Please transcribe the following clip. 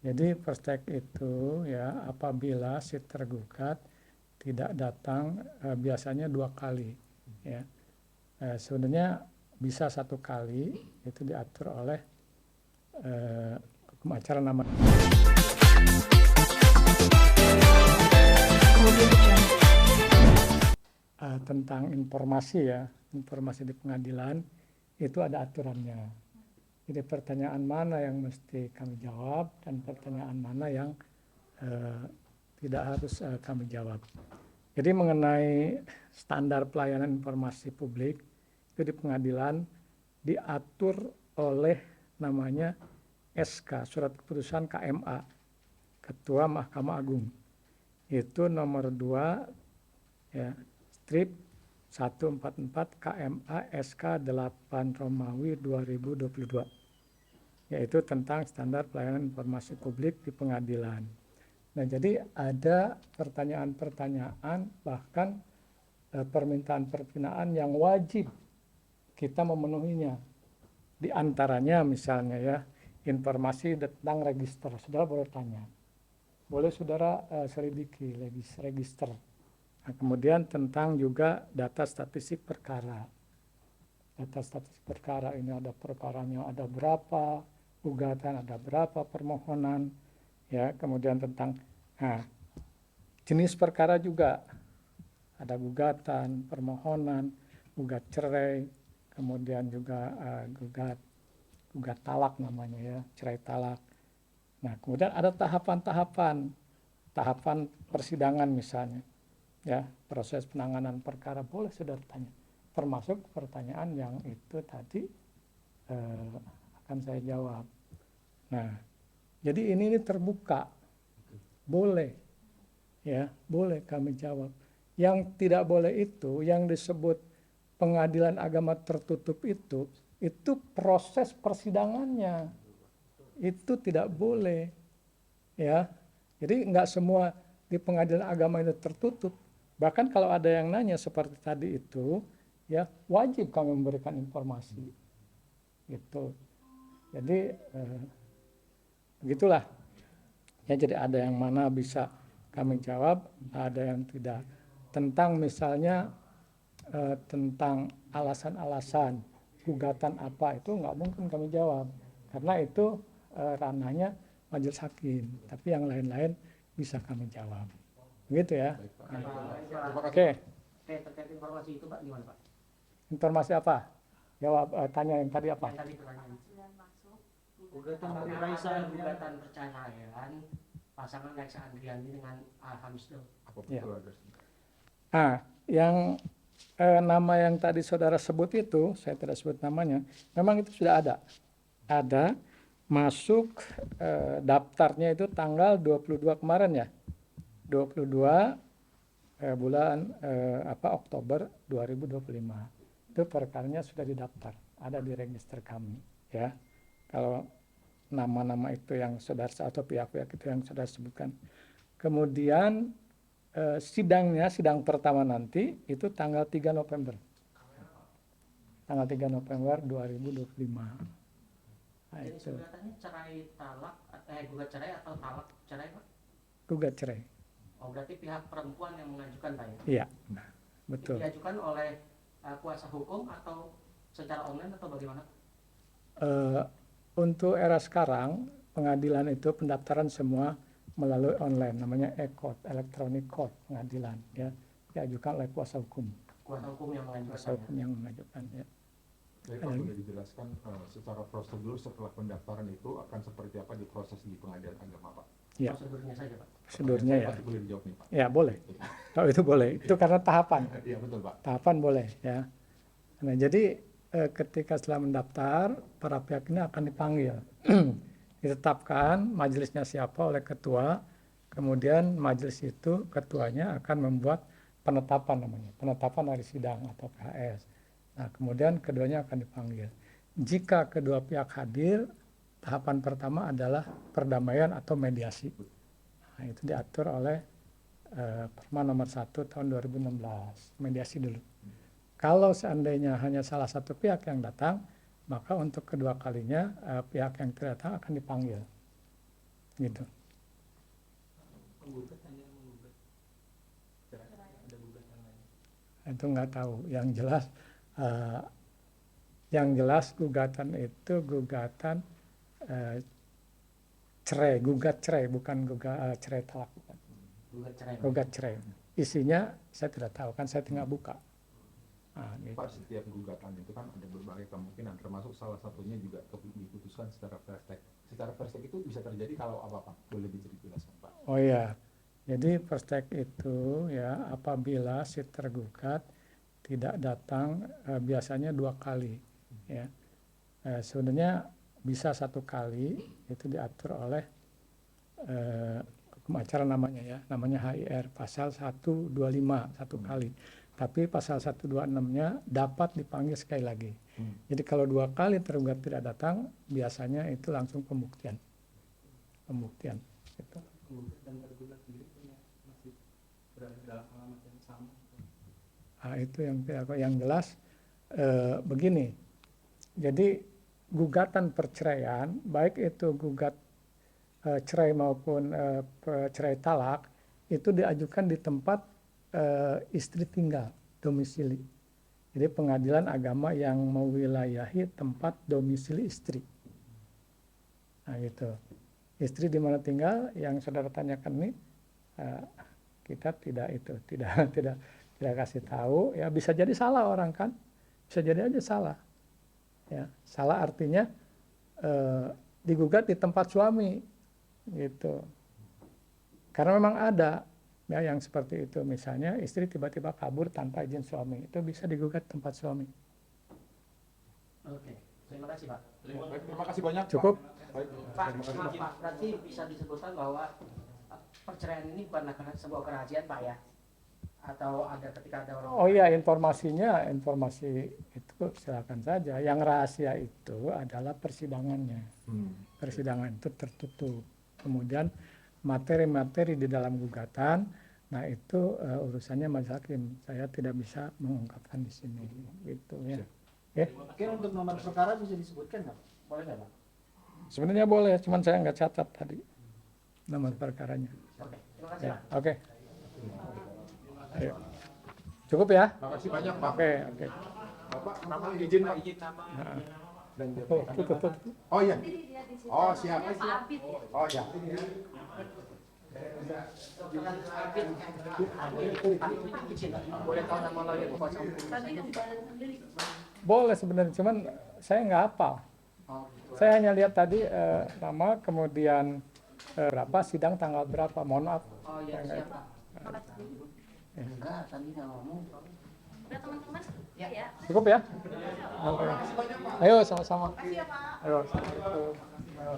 Jadi first take itu ya apabila si tergugat tidak datang biasanya 2 kali ya. Sebenarnya bisa 1 kali, itu diatur oleh hukum acara nama tentang informasi ya, informasi di pengadilan itu ada aturannya. Jadi pertanyaan mana yang mesti kami jawab dan pertanyaan mana yang tidak harus kami jawab. Jadi mengenai standar pelayanan informasi publik itu di pengadilan diatur oleh namanya SK, Surat Keputusan KMA, Ketua Mahkamah Agung. Itu nomor 2 ya, strip 144 KMA SK 8 Romawi 2022, yaitu tentang standar pelayanan informasi publik di pengadilan. Nah, jadi ada pertanyaan-pertanyaan, bahkan permintaan yang wajib kita memenuhinya. Di antaranya misalnya ya, informasi tentang register. Saudara boleh tanya. Boleh saudara selidiki register. Nah, kemudian tentang juga data statistik perkara. Data statistik perkara ini ada perkaranya ada berapa, gugatan ada berapa, permohonan, ya. Kemudian tentang jenis perkara juga ada gugatan, permohonan, gugat cerai, kemudian juga gugat talak namanya ya, cerai talak. Nah, kemudian ada tahapan persidangan misalnya. Ya, proses penanganan perkara boleh saudara tanya, termasuk pertanyaan yang itu tadi akan saya jawab. Nah, jadi ini terbuka, boleh ya, boleh kami jawab. Yang tidak boleh itu yang disebut pengadilan agama tertutup itu proses persidangannya itu tidak boleh ya. Jadi nggak semua di pengadilan agama itu tertutup. Bahkan kalau ada yang nanya seperti tadi itu, ya wajib kami memberikan informasi. Gitu. Jadi begitulah. Ya, jadi ada yang mana bisa kami jawab, ada yang tidak. Tentang misalnya tentang alasan-alasan gugatan apa itu nggak mungkin kami jawab, karena itu ranahnya majelis hakim. Tapi yang lain-lain bisa kami jawab. Begitu ya. Oke. Terkait informasi itu Pak, gimana Pak? Informasi apa? Jawab, tanya yang tadi apa? Yang tadi pertanyaan. Gugatan perceraian pasangan Lexa Andriani dengan Hamzul. Ya. Yang nama yang tadi saudara sebut itu, saya tidak sebut namanya, memang itu sudah ada. Ada masuk daftarnya itu tanggal 22 kemarin ya. 22 bulan Oktober 2025. Itu perkaranya sudah didaftar, ada di register kami ya. Kalau nama-nama itu yang saudara atau pihak-pihak itu yang saudara sebutkan. Kemudian sidang pertama nanti itu tanggal 3 November. Tanggal 3 November 2025. Nah, jadi itu. gugatannya cerai talak, gugat cerai atau talak cerai Pak? Gugat cerai. Oh, berarti pihak perempuan yang mengajukan Pak ya? Iya, betul. Diajukan oleh kuasa hukum atau secara online atau bagaimana? Untuk era sekarang pengadilan itu pendaftaran semua melalui online, namanya e-court, electronic court pengadilan ya, diajukan oleh kuasa hukum. Kuasa hukum yang mengajukan. Kuasa hukum yang mengajukan ya. Jadi Pak, boleh dijelaskan secara prosedur setelah pendaftaran itu akan seperti apa di proses di pengadilan agama Pak? Ya. Prosedurnya saja Pak. Prosedurnya ya. Boleh dijawab nih Pak? Ya boleh. Kalau itu boleh. Itu karena tahapan. Iya betul Pak. Tahapan boleh ya. Nah, jadi ketika setelah mendaftar, para pihak ini akan dipanggil. Ditetapkan majelisnya siapa oleh ketua, kemudian majelis itu ketuanya akan membuat penetapan namanya, penetapan hari sidang atau PHS. Nah, kemudian keduanya akan dipanggil. Jika kedua pihak hadir, tahapan pertama adalah perdamaian atau mediasi. Nah, itu diatur oleh Perma nomor 1 tahun 2016, mediasi dulu. Kalau seandainya hanya salah satu pihak yang datang, maka untuk kedua kalinya pihak yang tidak datang akan dipanggil. gitu. Penggugat hanya menggugat cerai, ada gugatan lain. Itu nggak tahu. Yang jelas gugatan itu gugatan cerai, gugat cerai, bukan cerai talak, bukan. Gugat cerai. Gugat cerai. Isinya saya tidak tahu, kan saya tinggal buka. Nah, gitu. Pak, setiap gugatan itu kan ada berbagai kemungkinan, termasuk salah satunya juga diputuskan secara first take. Secara first take itu bisa terjadi kalau apa Pak? Boleh dijelaskan Pak? Oh iya, jadi first take itu ya apabila si tergugat tidak datang biasanya 2 kali, ya. Sebenarnya bisa 1 kali, itu diatur oleh hukum acara namanya HIR pasal 125 1 kali. Tapi pasal 126-nya dapat dipanggil sekali lagi. Jadi kalau 2 kali tergugat tidak datang, biasanya itu langsung pembuktian. Gitu. Penggugat dan tergugat sendiri punya masih berada dalam alamat yang sama. Nah, itu yang jelas begini. Jadi gugatan perceraian, baik itu gugat cerai maupun cerai talak, itu diajukan di tempat istri tinggal, domisili. Jadi pengadilan agama yang mewilayahi tempat domisili istri. Nah gitu. Istri di mana tinggal, yang saudara tanyakan ini, kita tidak kasih tahu. Ya bisa jadi salah orang kan, bisa jadi aja salah. Ya salah artinya digugat di tempat suami, gitu. Karena memang ada. Ya, yang seperti itu, misalnya istri tiba-tiba kabur tanpa izin suami, itu bisa digugat tempat suami. Oke, terima kasih Pak. Baik, terima kasih banyak Cukup? Pak. Baik, Pak, terima kasih maaf Pak, berarti bisa disebutkan bahwa perceraian ini bukan sebuah kerahasiaan Pak ya? Atau ada ketika ada orang... Oh iya, informasi itu silakan saja. Yang rahasia itu adalah persidangannya. Persidangan itu tertutup. Kemudian materi-materi di dalam gugatan, nah itu urusannya majelis hakim. Saya tidak bisa mengungkapkan di sini, gitu ya. Oke, untuk nomor perkara bisa disebutkan nggak? Boleh nggak Pak? Sebenarnya boleh, cuman saya nggak catat tadi nomor perkaranya. Oke, terima kasih Ya, Pak. oke. Ayo. Cukup ya? Terima kasih banyak Pak. Oke. Bapak, nama izin Pak. Dan Tutup. Oh iya. Oh siap. Oh ya. Boleh tahu nama lawyer kuasa hukum? Boleh sebenarnya, cuman saya nggak hafal. Saya hanya lihat tadi nama, kemudian berapa, sidang tanggal berapa. Mohon maaf. Oh iya, siap Pak. Enggak, tadi nggak ngomong. Udah teman-teman? Ya. Cukup ya? Oke. Ayo sama-sama. Ayo. Assalamualaikum. Ayo.